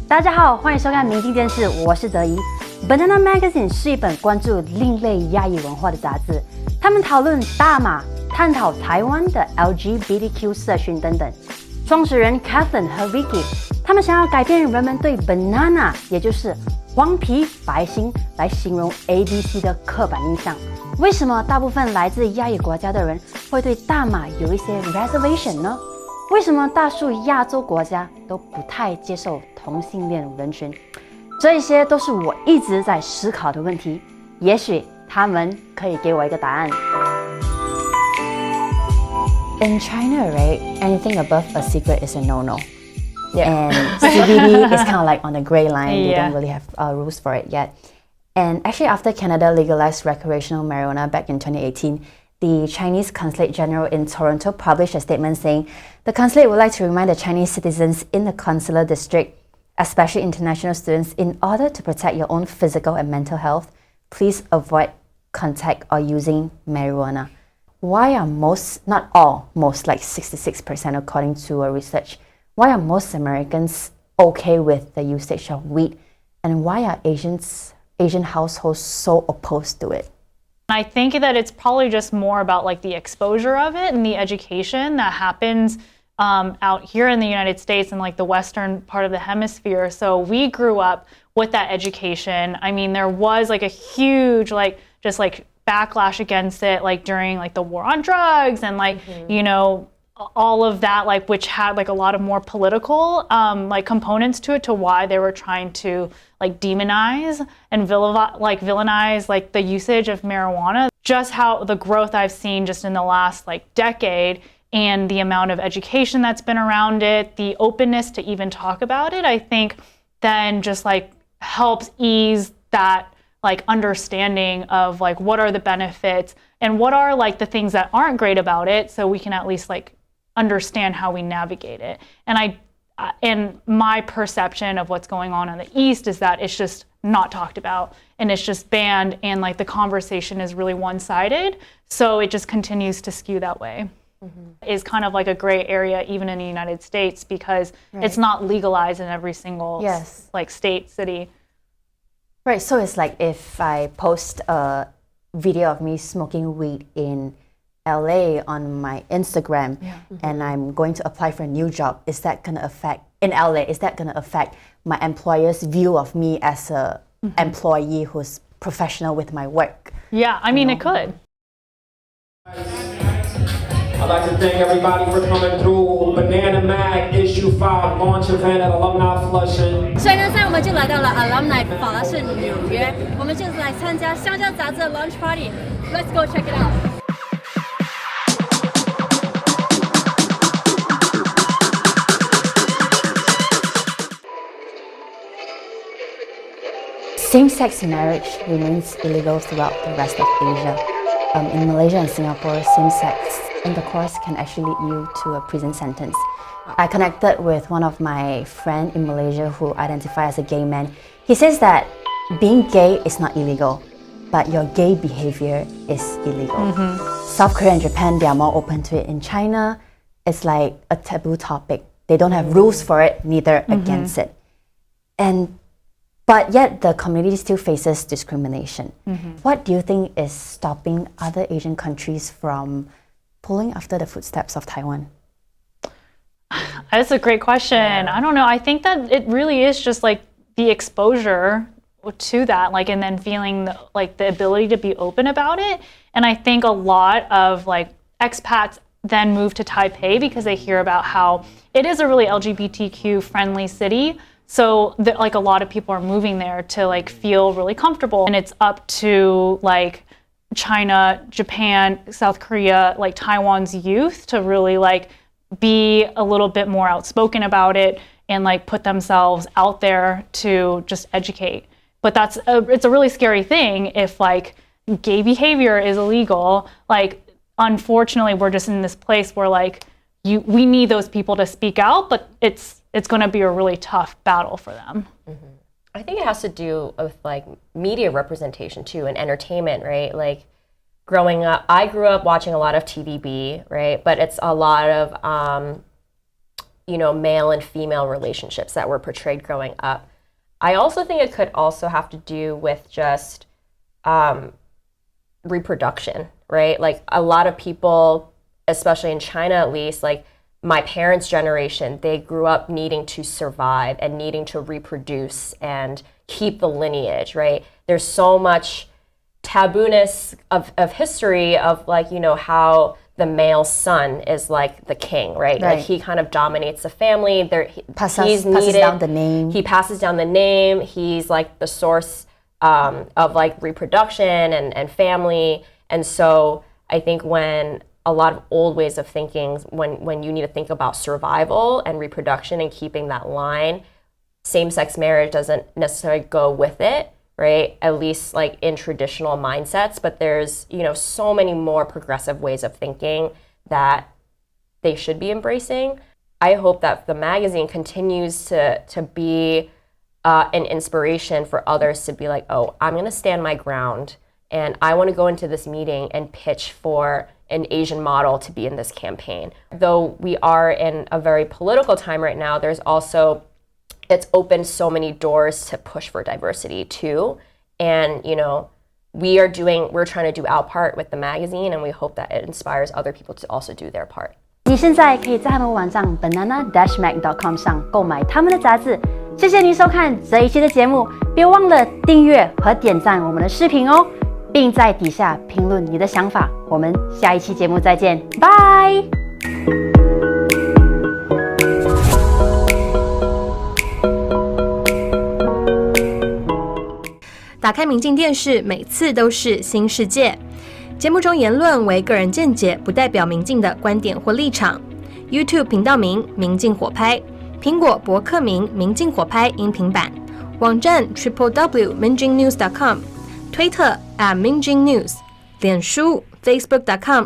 大家好，欢迎收看《明镜电视》，我是德怡。Banana Magazine 是一本关注另类亚裔文化的杂志，他们讨论大麻，探讨台湾的 LGBTQ 社群等等。创始人 Kathleen 和 Vicki， 他们想要改变人们对 banana， 也就是黄皮白心来形容 ABC 的刻板印象。为什么大部分来自亚裔国家的人会对大麻有一些 reservation 呢？为什么大数亚洲国家都不太接受同性恋人群？这些都是我一直在思考的问题，也许他们可以给我一个答案。In China, right, anything above a cigarette is a no-no. Yeah. And CBD is kind of like on the gray line. They don't really have rules for it yet. And actually, after Canada legalized recreational marijuana back in 2018, the Chinese Consulate General in Toronto published a statement saying the consulate would like to remind the Chinese citizens in the consular district, especially international students, in order to protect your own physical and mental health, please avoid contact or using marijuana. Why are most, not all, most like 66% according to a research, why are most Americans okay with the usage of weed? And why are Asian households so opposed to it? I think that it's probably just more about like the exposure of it and the education that happens out here in the United States and like the western part of the hemisphere. So we grew up with that education. I mean, there was like a huge like just like backlash against it like during like the war on drugs and like you know all of that, like which had like a lot of more political like components to it, to why they were trying to like demonize and villainize like the usage of marijuana. Just how the growth I've seen just in the last like decade and the amount of education that's been around it, the openness to even talk about it, I think then just like helps ease that like understanding of like what are the benefits and what are like the things that aren't great about it, so we can at least like understand how we navigate it. And my perception of what's going on in the East is that it's just not talked about and it's just banned, and like the conversation is really one-sided, so it just continues to skew that way. Is kind of like a gray area even in the United States, because it's not legalized in every single like state, city. Right, so it's like if I post a video of me smoking weed in LA on my Instagram and I'm going to apply for a new job, is that going to affect, in LA, is that going to affect my employer's view of me as a employee who's professional with my work? Yeah, I mean, it could. I'd like to thank everybody for coming through Banana Mag Issue 5 launch event at Alumni Flushing. 所以呢，现在我们就来到了 Alumni Flushing 纽约，我们就是来参加香蕉杂志的 launch party. Let's go check it out. Same-sex marriage remains illegal throughout the rest of Asia. In Malaysia and Singapore, same-sex intercourse can actually lead you to a prison sentence. I connected with one of my friends in Malaysia who identifies as a gay man. He says that being gay is not illegal, but your gay behavior is illegal. South Korea and Japan, they are more open to it. In China, it's like a taboo topic. They don't have rules for it, neither against it. But yet the community still faces discrimination. What do you think is stopping other Asian countries from pulling after the footsteps of Taiwan? That's a great question. I don't know. I think that it really is just like the exposure to that, like, and then feeling like the ability to be open about it. And I think a lot of like expats then move to Taipei because they hear about how it is a really LGBTQ friendly city. So like a lot of people are moving there to like feel really comfortable, and it's up to like China, Japan, South Korea, like Taiwan's youth to really like be a little bit more outspoken about it and like put themselves out there to just educate. But it's a really scary thing if like gay behavior is illegal. Like unfortunately, we're just in this place where like we need those people to speak out, but it's going to be a really tough battle for them. I think it has to do with like media representation too, and entertainment, right? Like growing up, I grew up watching a lot of TVB, right? But it's a lot of male and female relationships that were portrayed growing up. I also think it could also have to do with just reproduction, right? Like a lot of people, especially in China at least, like my parents' generation, they grew up needing to survive and needing to reproduce and keep the lineage, right? There's so much tabooness of history of like, how the male son is like the king, right? Like he kind of dominates the family. Passes down the name. He passes down the name. He's like the source of like reproduction and family. And so I think when a lot of old ways of thinking, when you need to think about survival and reproduction and keeping that line, same-sex marriage doesn't necessarily go with it, right? At least like in traditional mindsets, but there's, so many more progressive ways of thinking that they should be embracing. I hope that the magazine continues to be an inspiration for others to be like, oh, I'm going to stand my ground and I want to go into this meeting and pitch for an Asian model to be in this campaign. Though we are in a very political time right now, there's also, it's opened so many doors to push for diversity too. And, we're trying to do our part with the magazine, and we hope that it inspires other people to also do their part. 你现在可以在他们网站 banana-mag.com 上购买他们的杂志。谢谢您收看这一期的节目，别忘了订阅和点赞我们的视频哦，并在底下评论你的想法。我们下一期节目再见，拜。打开明镜电视，每次都是新世界。节目中言论为个人见解，不代表明镜的观点或立场。YouTube 频道名明镜火拍，苹果博客名明镜火拍音频版，网站 www.minjingnews.com， 推特@minjingnews， 脸书 facebook.com